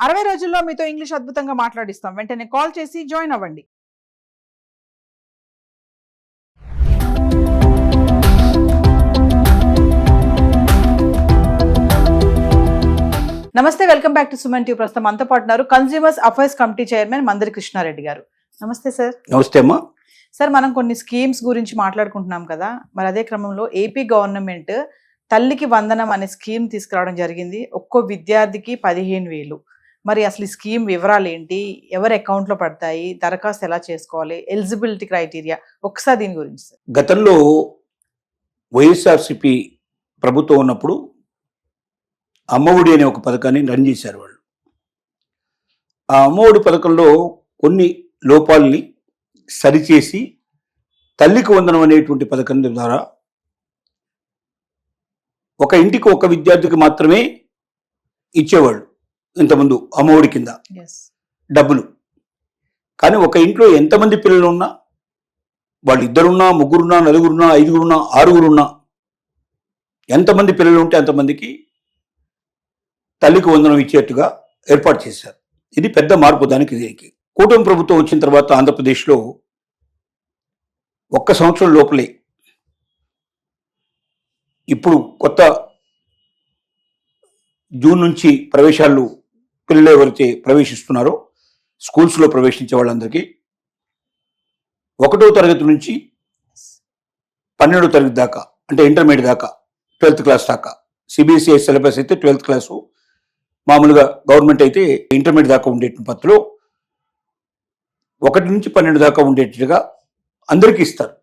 60 రోజుల్లో మీతో ఇంగ్లీష్ అద్భుతంగా మాట్లాడిస్తాం. వెంటనే కాల్ చేసి జాయిన్ అవ్వండి. నమస్తే, welcome back to Suman TV. ప్రస్తుతం మనతో పాటు ఉన్నారు consumers affairs committee chairman Mandari Krishna Reddy గారు. నమస్తే సార్. నమస్తే అమ్మా. సార్, మనం కొన్ని స్కీమ్స్ గురించి మాట్లాడుకుంటున్నాం కదా, మరి అదే క్రమంలో ఏపీ గవర్నమెంట్ తల్లికి వందనం అనే స్కీమ్ తీసుకురావడం జరిగింది. ఒక్కో విద్యార్థికి 15,000. మరి అసలు ఈ స్కీమ్ వివరాలు ఏంటి, ఎవరి అకౌంట్ లో పడతాయి, దరఖాస్తు ఎలా చేసుకోవాలి, ఎలిజిబిలిటీ క్రైటీరియా, ఒకసారి దీని గురించి సార్. గతంలో వైఎస్ఆర్సిపి ప్రభుత్వం ఉన్నప్పుడు అమ్మఒడి అనే ఒక పథకాన్ని రన్ చేశారు వాళ్ళు. ఆ అమ్మఒడి పథకంలో కొన్ని లోపాలని సరిచేసి తల్లికి వందనం అనేటువంటి పథకం ద్వారా ఒక ఇంటికి ఒక విద్యార్థికి మాత్రమే ఇచ్చేవాళ్ళు ఇంతకుముందు అమ్మఒడి కింద డబ్బులు. కానీ ఒక ఇంట్లో ఎంతమంది పిల్లలు ఉన్నా, వాళ్ళు 2 ముగ్గురున్నా, 4 5 6 ఎంతమంది పిల్లలు ఉంటే అంతమందికి తల్లికి వందనం ఇచ్చేట్టుగా ఏర్పాటు చేశారు. ఇది పెద్ద మార్పు. దీనికి కూటమి ప్రభుత్వం వచ్చిన తర్వాత ఆంధ్రప్రదేశ్లో 1 సంవత్సరం లోపలే ఇప్పుడు కొత్త జూన్ నుంచి ప్రవేశాలు పిల్లలు ఎవరైతే ప్రవేశిస్తున్నారో స్కూల్స్లో ప్రవేశించే వాళ్ళందరికీ 1వ తరగతి నుంచి 12వ తరగతి దాకా, అంటే ఇంటర్మీడియట్ దాకా, 12th క్లాస్ దాకా, సిబిఎస్ఈ సిలబస్ అయితే 12th క్లాసు, మామూలుగా గవర్నమెంట్ అయితే ఇంటర్మీడియట్ దాకా ఉండేటువంటి పద్ధతిలో 1 నుంచి 12 దాకా ఉండేట్టుగా అందరికీ ఇస్తారు.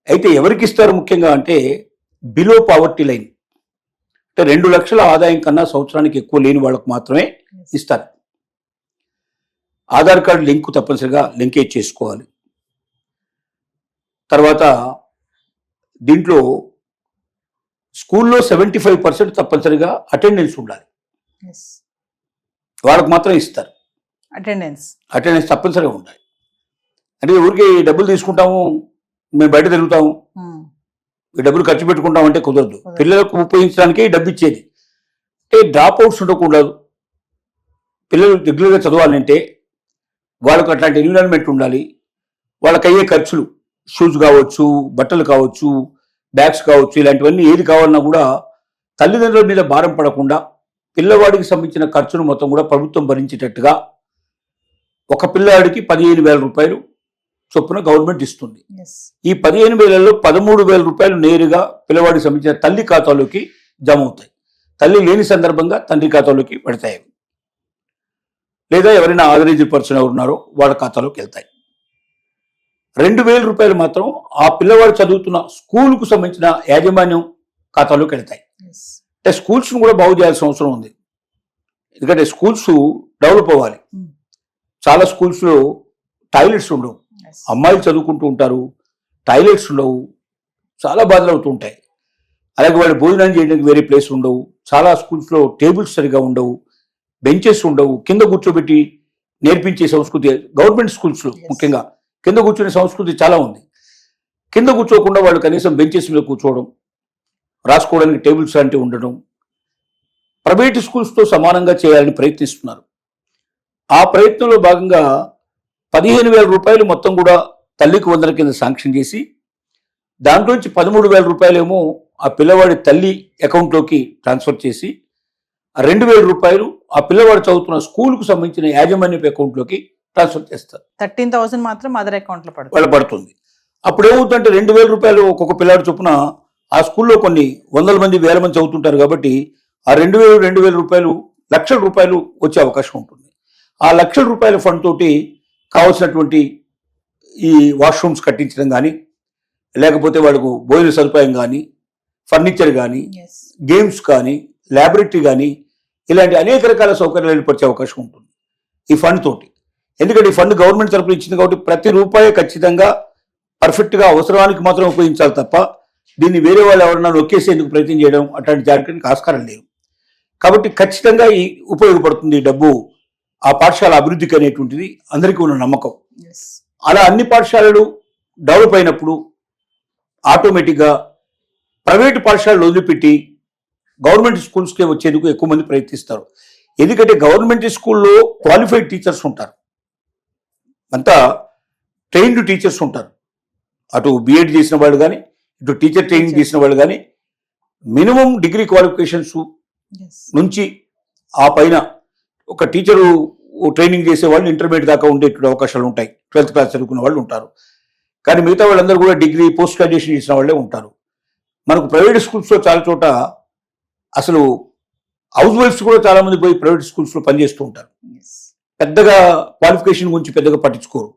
అయితే ఎవరికి ఇస్తారు ముఖ్యంగా అంటే బిలో పావర్టీ లైన్, అంటే 2 లక్షల ఆదాయం కన్నా సంవత్సరానికి ఎక్కువ లేని వాళ్ళకు మాత్రమే ఇస్తారు. ఆధార్ కార్డు లింక్ తప్పనిసరిగా లింకేజ్ చేసుకోవాలి. తర్వాత దీంట్లో స్కూల్లో 75% తప్పనిసరిగా అటెండెన్స్ ఉండాలి. వాళ్ళకు మాత్రం ఇస్తారు. అటెండెన్స్ తప్పనిసరిగా ఉండాలి. అంటే ఊరికి డబ్బులు తీసుకుంటాము, మేము బయట తిరుగుతాము, ఈ డబ్బులు ఖర్చు పెట్టుకుంటాం అంటే కుదరదు. పిల్లలకు ఉపయోగించడానికి డబ్బు ఇచ్చేది. అంటే డ్రాప్ అవుట్స్ ఉండకూడదు. పిల్లలు రెగ్యులర్గా చదవాలంటే వాళ్ళకు అట్లాంటి ఎన్విరాన్మెంట్ ఉండాలి. వాళ్ళకి అయ్యే ఖర్చులు, షూస్ కావచ్చు, బట్టలు కావచ్చు, బ్యాగ్స్ కావచ్చు, ఇలాంటివన్నీ ఏది కావాలన్నా కూడా తల్లిదండ్రుల మీద భారం పడకుండా పిల్లవాడికి సంబంధించిన ఖర్చును మొత్తం కూడా ప్రభుత్వం భరించేటట్టుగా ఒక పిల్లవాడికి 15,000 రూపాయలు చొప్పున గవర్నమెంట్ ఇస్తుంది. ఈ 15,000లో 13,000 రూపాయలు నేరుగా పిల్లవాడికి సంబంధించిన తల్లి ఖాతాలోకి జమ అవుతాయి. తల్లి లేని సందర్భంగా తండ్రి ఖాతాలోకి పడతాయి, లేదా ఎవరైనా ఆథరైజ్డ్ పర్సన్ ఎవరు ఉన్నారో వాళ్ళ ఖాతాలోకి వెళ్తాయి. 2,000 రూపాయలు మాత్రం ఆ పిల్లవాడు చదువుతున్న స్కూల్కు సంబంధించిన యాజమాన్యం ఖాతాలోకి వెళ్తాయి. అంటే స్కూల్స్ను కూడా బాగు చేయాల్సిన అవసరం ఉంది. ఎందుకంటే స్కూల్స్ డెవలప్ అవ్వాలి. చాలా స్కూల్స్లో టాయిలెట్స్ ఉండవు, అమ్మాయిలు చదువుకుంటూ ఉంటారు, టాయిలెట్స్ ఉండవు, చాలా బాధలు అవుతూ ఉంటాయి. అలాగే వాళ్ళు భోజనం చేయడానికి వేరే ప్లేస్ ఉండవు. చాలా స్కూల్స్లో టేబుల్స్ సరిగా ఉండవు, బెంచెస్ ఉండవు, కింద కూర్చోబెట్టి నేర్పించే సంస్కృతి గవర్నమెంట్ స్కూల్స్లో ముఖ్యంగా కింద కూర్చునే సంస్కృతి చాలా ఉంది. కింద కూర్చోకుండా వాళ్ళు కనీసం బెంచెస్ మీద కూర్చోవడం, రాసుకోవడానికి టేబుల్స్ లాంటివి ఉండడం, ప్రైవేట్ స్కూల్స్తో సమానంగా చేయాలని ప్రయత్నిస్తున్నారు. ఆ ప్రయత్నంలో భాగంగా 15,000 రూపాయలు మొత్తం కూడా తల్లికి వందన కింద శాంక్షన్ చేసి, దాంట్లోంచి 13,000 రూపాయలేమో ఆ పిల్లవాడి తల్లి అకౌంట్లోకి ట్రాన్స్ఫర్ చేసి, 2,000 రూపాయలు ఆ పిల్లవాడు చదువుతున్న స్కూల్కు సంబంధించిన యాజమాన్యపు అకౌంట్లోకి ట్రాన్స్ఫర్ చేస్తారు. 13,000 మాత్రం మదర్ అకౌంట్ లో పడుతుంది. అప్పుడు ఏమవుతుందంటే 2,000 రూపాయలు ఒక్కొక్క పిల్లాడు చొప్పున ఆ స్కూల్లో కొన్ని 100 మంది 1,000 మంది చదువుతుంటారు కాబట్టి ఆ 2,000 రూపాయలు 1,00,000 రూపాయలు వచ్చే అవకాశం ఉంటుంది. ఆ 1,00,000 రూపాయల ఫండ్ తోటి కావాల్సినటువంటి ఈ వాష్రూమ్స్ కట్టించడం కానీ, లేకపోతే వాళ్ళకు భోజన సదుపాయం కానీ, ఫర్నిచర్ కానీ, గేమ్స్ కానీ, ల్యాబొరేటరీ కానీ, ఇలాంటి అనేక రకాల సౌకర్యాలు ఏర్పరిచే అవకాశం ఉంటుంది ఈ ఫండ్ తోటి. ఎందుకంటే ఈ ఫండ్ గవర్నమెంట్ తరఫున ఇచ్చింది కాబట్టి ప్రతి రూపాయి ఖచ్చితంగా పర్ఫెక్ట్గా అవసరానికి మాత్రం ఉపయోగించాలి తప్ప దీన్ని వేరే వాళ్ళు ఎవరన్నా నొక్కేసేందుకు ప్రయత్నం చేయడం అట్లాంటి జాగ్రత్తకి ఆస్కారం లేవు. కాబట్టి ఖచ్చితంగా ఈ ఉపయోగపడుతుంది డబ్బు ఆ పాఠశాల అభివృద్ధికి అనేటువంటిది అందరికీ ఉన్న నమ్మకం. అలా అన్ని పాఠశాలలు డెవలప్ అయినప్పుడు ఆటోమేటిక్గా ప్రైవేటు పాఠశాలలు వదిలిపెట్టి గవర్నమెంట్ స్కూల్స్కే వచ్చేందుకు ఎక్కువ మంది ప్రయత్నిస్తారు. ఎందుకంటే గవర్నమెంట్ స్కూల్లో క్వాలిఫైడ్ టీచర్స్ ఉంటారు, అంతా ట్రైన్డ్ టీచర్స్ ఉంటారు. అటు బిఎడ్ చేసిన వాళ్ళు కానీ, ఇటు టీచర్ ట్రైనింగ్ చేసిన వాళ్ళు కానీ, మినిమం డిగ్రీ క్వాలిఫికేషన్స్ నుంచి ఆ పైన ఒక టీచరు ట్రైనింగ్ చేసే వాళ్ళు ఇంటర్మీడియట్ దాకా ఉండేటువంటి అవకాశాలు ఉంటాయి. 12th క్లాస్ చదువుకున్న వాళ్ళు ఉంటారు. కానీ మిగతా వాళ్ళందరూ కూడా డిగ్రీ, పోస్ట్ గ్రాడ్యుయేషన్ చేసిన వాళ్ళే ఉంటారు. మనకు ప్రైవేట్ స్కూల్స్లో చాలా చోట అసలు హౌస్ వైఫ్స్ కూడా చాలా మంది పోయి ప్రైవేట్ స్కూల్స్లో పనిచేస్తూ ఉంటారు. పెద్దగా క్వాలిఫికేషన్ గురించి పెద్దగా పట్టించుకోరు.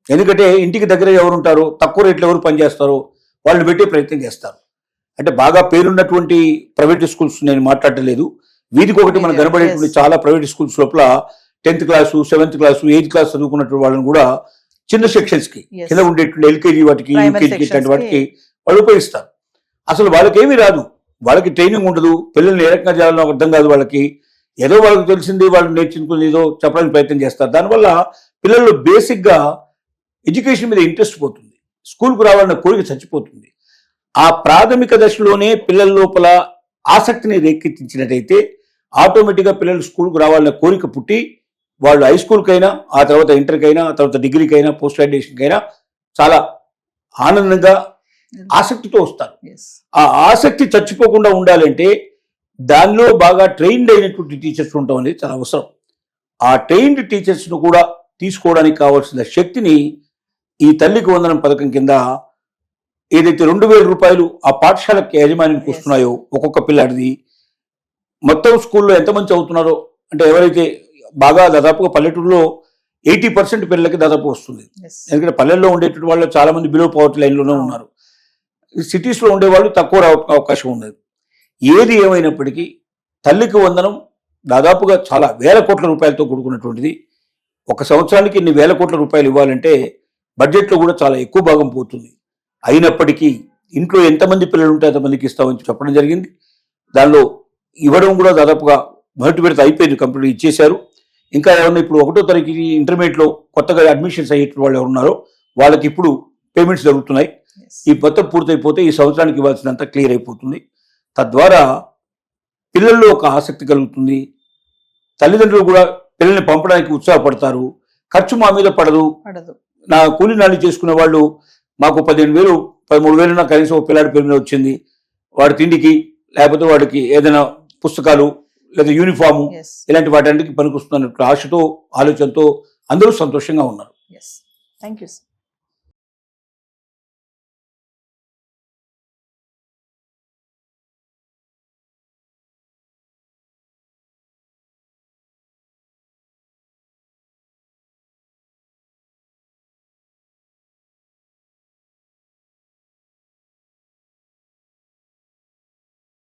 ఎందుకంటే ఇంటికి దగ్గర ఎవరు ఉంటారో, తక్కువ రేట్లో ఎవరు పనిచేస్తారో వాళ్ళని పెట్టే ప్రయత్నం చేస్తారు. అంటే బాగా పేరున్నటువంటి ప్రైవేట్ స్కూల్స్ నేను మాట్లాడలేదు, వీధికి ఒకటి మనకు కనబడేటువంటి చాలా ప్రైవేట్ స్కూల్స్ లోపల 10th class, 7th class, 8th class చదువుకున్నటువంటి వాళ్ళని కూడా చిన్న సెక్షన్స్ కి కింద ఉండేటువంటి ఎల్కేజీ వాటికి, యూకేజీ ఇట్లాంటి వాటికి వాళ్ళు ఉపయోగిస్తారు. అసలు వాళ్ళకి ఏమీ రాదు, వాళ్ళకి ట్రైనింగ్ ఉండదు, పిల్లల్ని ఏ రకంగా చేయాలో అర్థం కాదు వాళ్ళకి. ఏదో వాళ్ళకి తెలిసింది, వాళ్ళు నేర్చుకుని ఏదో చెప్పడానికి ప్రయత్నం చేస్తారు. దానివల్ల పిల్లల్లో బేసిక్ గా ఎడ్యుకేషన్ మీద ఇంట్రెస్ట్ పోతుంది, స్కూల్కు రావాలన్న కోరిక చచ్చిపోతుంది. ఆ ప్రాథమిక దశలోనే పిల్లల లోపల ఆసక్తిని రేకెత్తించినట్టయితే ఆటోమేటిక్గా పిల్లలు స్కూల్కు రావాలన్న కోరిక పుట్టి వాళ్ళు హై స్కూల్కైనా, ఆ తర్వాత ఇంటర్కైనా, ఆ తర్వాత డిగ్రీకైనా, పోస్ట్ గ్రాడ్యుయేషన్కైనా చాలా ఆనందంగా ఆసక్తితో వస్తారు. ఆ ఆసక్తి చచ్చిపోకుండా ఉండాలంటే దానిలో బాగా ట్రైన్డ్ అయినటువంటి టీచర్స్ ఉండటం అనేది చాలా అవసరం. ఆ ట్రైన్డ్ టీచర్స్ను కూడా తీసుకోవడానికి కావాల్సిన శక్తిని ఈ తల్లికి వందనం పథకం కింద ఏదైతే 2000 రూపాయలు ఆ పాఠశాలకు యాజమాన్యానికి వస్తున్నాయో ఒక్కొక్క పిల్లాడిది, మొత్తం స్కూల్లో ఎంతమంది చదువుతున్నారో, అంటే ఎవరైతే బాగా దాదాపుగా పల్లెటూరులో 80% పిల్లలకి దాదాపు వస్తుంది. ఎందుకంటే పల్లెల్లో ఉండేటువంటి వాళ్ళు చాలా మంది బిలో పవర్టీ లైన్లోనే ఉన్నారు. సిటీస్లో ఉండేవాళ్ళు తక్కువ అవకాశం ఉన్నది. ఏది ఏమైనప్పటికీ తల్లికి వందనం దాదాపుగా చాలా వేల కోట్ల రూపాయలతో కూడుకున్నటువంటిది. ఒక సంవత్సరానికి ఇన్ని వేల కోట్ల రూపాయలు ఇవ్వాలంటే బడ్జెట్లో కూడా చాలా ఎక్కువ భాగం పోతుంది. అయినప్పటికీ ఇంట్లో ఎంతమంది పిల్లలు ఉంటే అంతమందికి ఇస్తామని చెప్పడం జరిగింది. దానిలో ఇవ్వడం కూడా దాదాపుగా మొదటి విడత అయిపోయింది, కంప్లీట్ ఇచ్చేశారు. ఇంకా ఏమన్నా ఇప్పుడు 1వ తారీఖు ఇంటర్మీడియట్లో కొత్తగా అడ్మిషన్స్ అయ్యే వాళ్ళు ఎవరున్నారో వాళ్ళకి ఇప్పుడు పేమెంట్స్ జరుగుతున్నాయి. ఈ మొత్తం పూర్తయిపోతే ఈ సంవత్సరానికి ఇవ్వాల్సినంత క్లియర్ అయిపోతుంది. తద్వారా పిల్లల్లో ఒక ఆసక్తి కలుగుతుంది, తల్లిదండ్రులు కూడా పిల్లల్ని పంపడానికి ఉత్సాహపడతారు. ఖర్చు మా మీద పడదు. నా కూలి నాలి చేసుకునే వాళ్ళు మాకు 15,000, 13,000 కనీసం ఒక పిల్లాడి పేరు మీద వచ్చింది, వాడి తిండికి లేకపోతే వాడికి ఏదైనా పుస్తకాలు లేదా యూనిఫాము ఇలాంటి వాటి పనికొస్తున్నట్టు ఆశతో, ఆలోచనతో అందరూ సంతోషంగా ఉన్నారు. Thank you.